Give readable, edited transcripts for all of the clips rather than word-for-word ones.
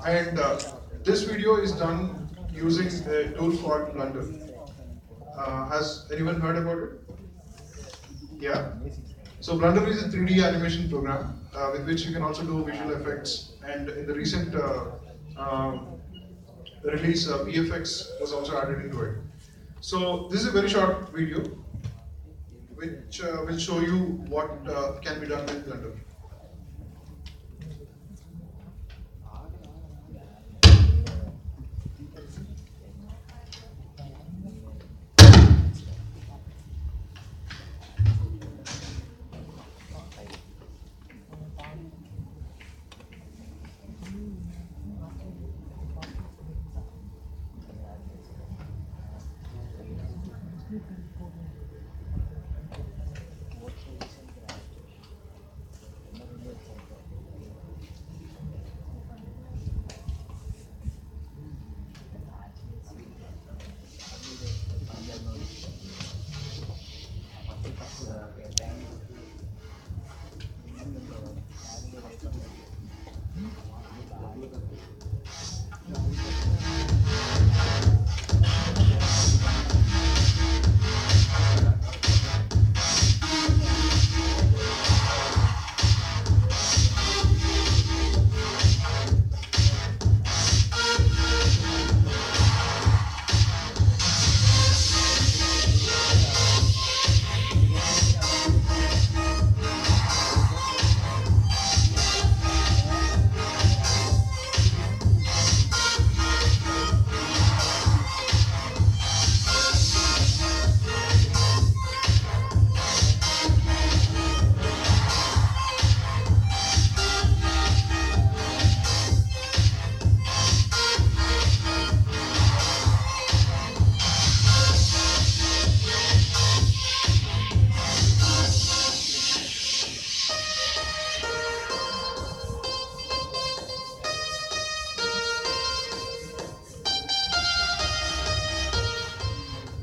And this video is done using a tool called Blender. Has anyone heard about it? Yeah. So Blender is a 3D animation program with which you can also do visual effects. And in the recent release, VFX was also added into it. So this is a very short video which will show you what can be done with Blender.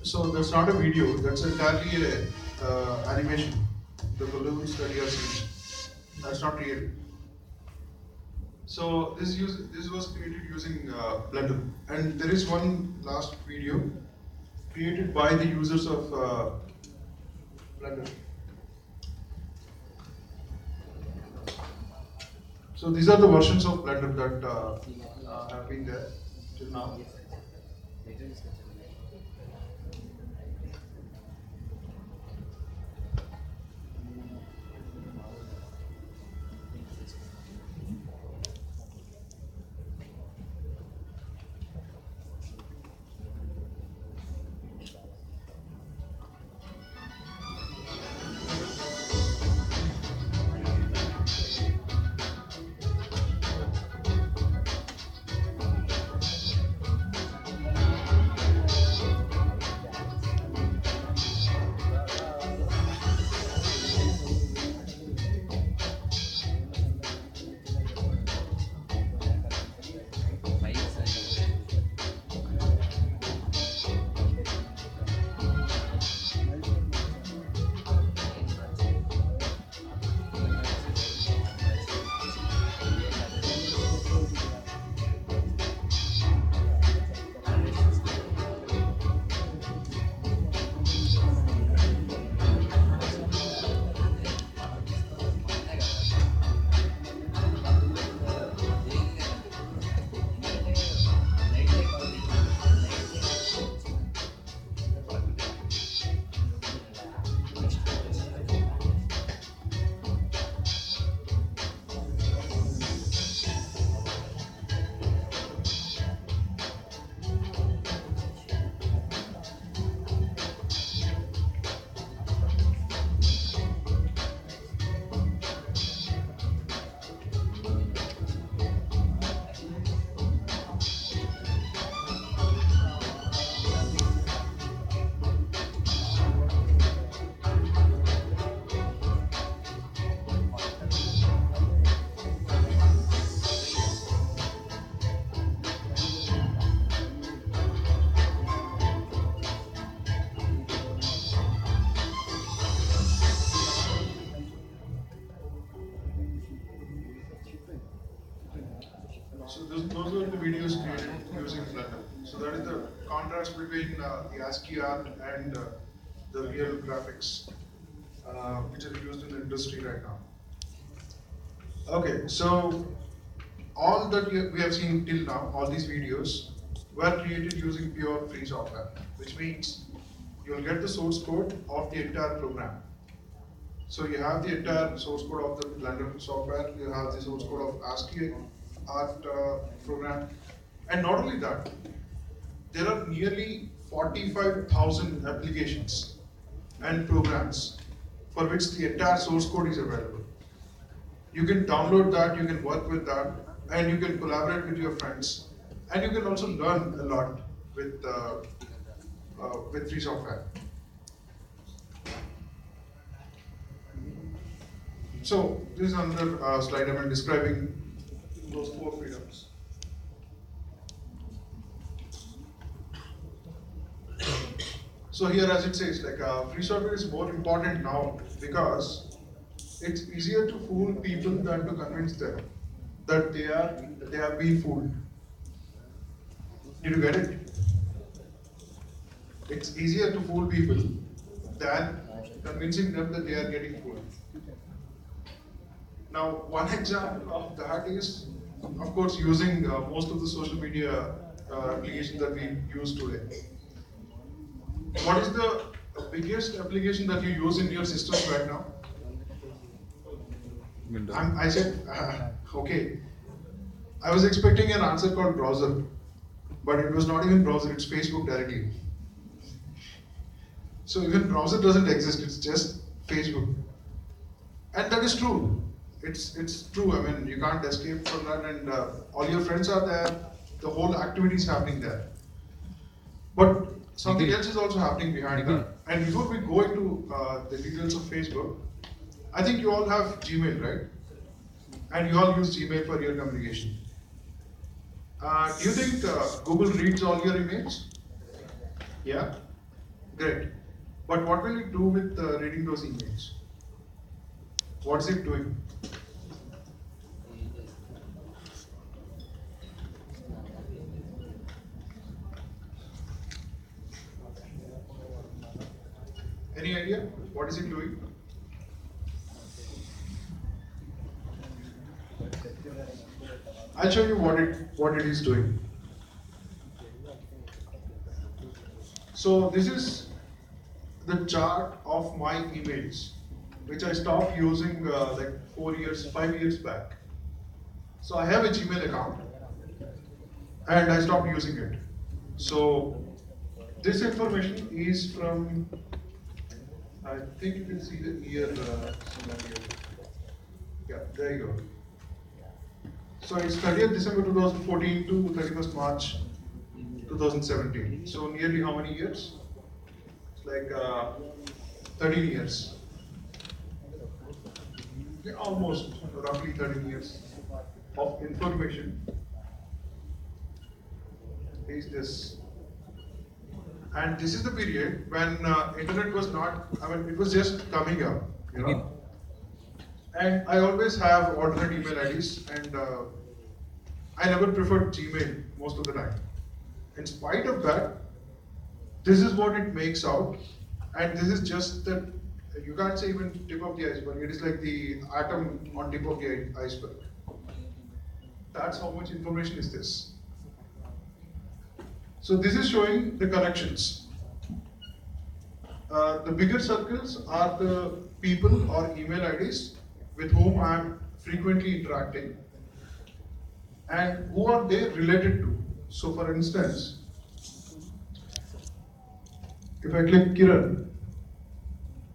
So that's not a video, that's entirely a animation. The balloons that you are seeing, that's not real. So this was created using Blender. And there is one last video created by the users of Blender. So these are the versions of Blender that have been there till now. So those are the videos created using Blender. So that is the contrast between the ASCII art and the real graphics, which are used in the industry right now. Okay, so all that we have seen till now, all these videos, were created using pure free software, which means you'll get the source code of the entire program. So you have the entire source code of the Blender software, you have the source code of ASCII art program, and not only that, there are nearly 45,000 applications and programs for which the entire source code is available. You can download that, you can work with that, and you can collaborate with your friends, and you can also learn a lot with free software. So this is another slide I'm describing those 4 freedoms. So here, as it says, like free software is more important now because it's easier to fool people than to convince them that they have been fooled. Did you get it? It's easier to fool people than convincing them that they are getting fooled. Now, one example of that is, of course, using most of the social media applications that we use today. What is the biggest application that you use in your systems right now? I said, okay. I was expecting an answer called browser, but it was not even browser, it's Facebook directly. So even browser doesn't exist, it's just Facebook. And that is true. It's true, I mean, you can't escape from that, and all your friends are there, the whole activity is happening there. But something else is also happening behind that. And before we go into the details of Facebook, I think you all have Gmail, right? And you all use Gmail for your communication. Do you think Google reads all your emails? Yeah? Great. But what will it do with reading those emails? What's it doing? Any idea? What is it doing? I'll show you what it is doing. So this is the chart of my emails, which I stopped using like 5 years back. So I have a Gmail account and I stopped using it. So this information is from, I think you can see the year somewhere here. Yeah, there you go. So it's 30th December 2014 to 31st March 2017. So nearly how many years? It's like 13 years. Yeah, almost roughly 13 years of information is this. And this is the period when internet was not, I mean, it was just coming up, you know. And I always have alternate email IDs, and I never preferred Gmail most of the time. In spite of that, this is what it makes out, and this is just the, you can't say even tip of the iceberg, it is like the atom on tip of the iceberg. That's how much information is this. So this is showing the connections. The bigger circles are the people or email IDs with whom I am frequently interacting, and who are they related to. So for instance, if I click Kiran,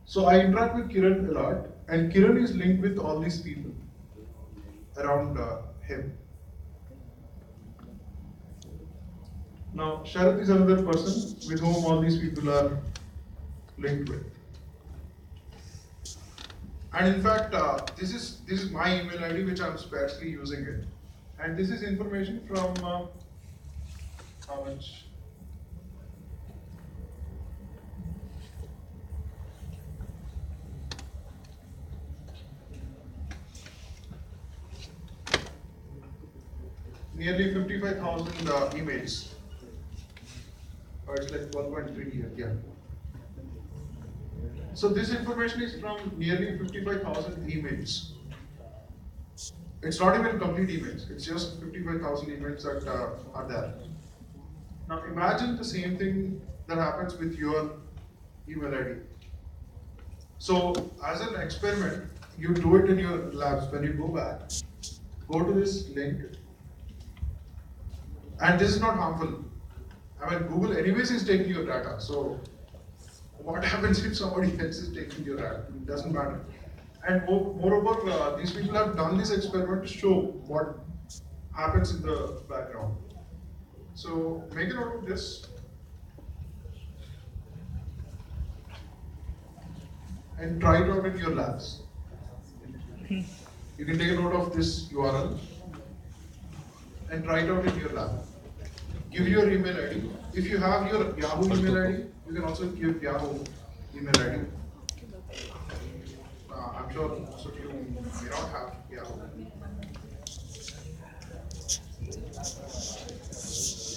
so I interact with Kiran a lot, and Kiran is linked with all these people around him. Now Sharath is another person with whom all these people are linked with. And in fact, this is my email ID, which I'm sparsely using it. And this is information from how much? nearly 55,000 emails. It's like 1.3 here, yeah. So this information is from nearly 55,000 emails. It's not even complete emails, it's just 55,000 emails that are there. Now imagine the same thing that happens with your email ID. So as an experiment, you do it in your labs. When you go back, go to this link, and this is not harmful. I mean, Google anyways is taking your data. So what happens if somebody else is taking your data? It doesn't matter. And moreover, these people have done this experiment to show what happens in the background. So make a note of this. And try it out in your labs. You can take a note of this URL and try it out in your lab. Give your email ID. If you have your Yahoo email ID, you can also give Yahoo email ID. I'm sure most of you may not have Yahoo.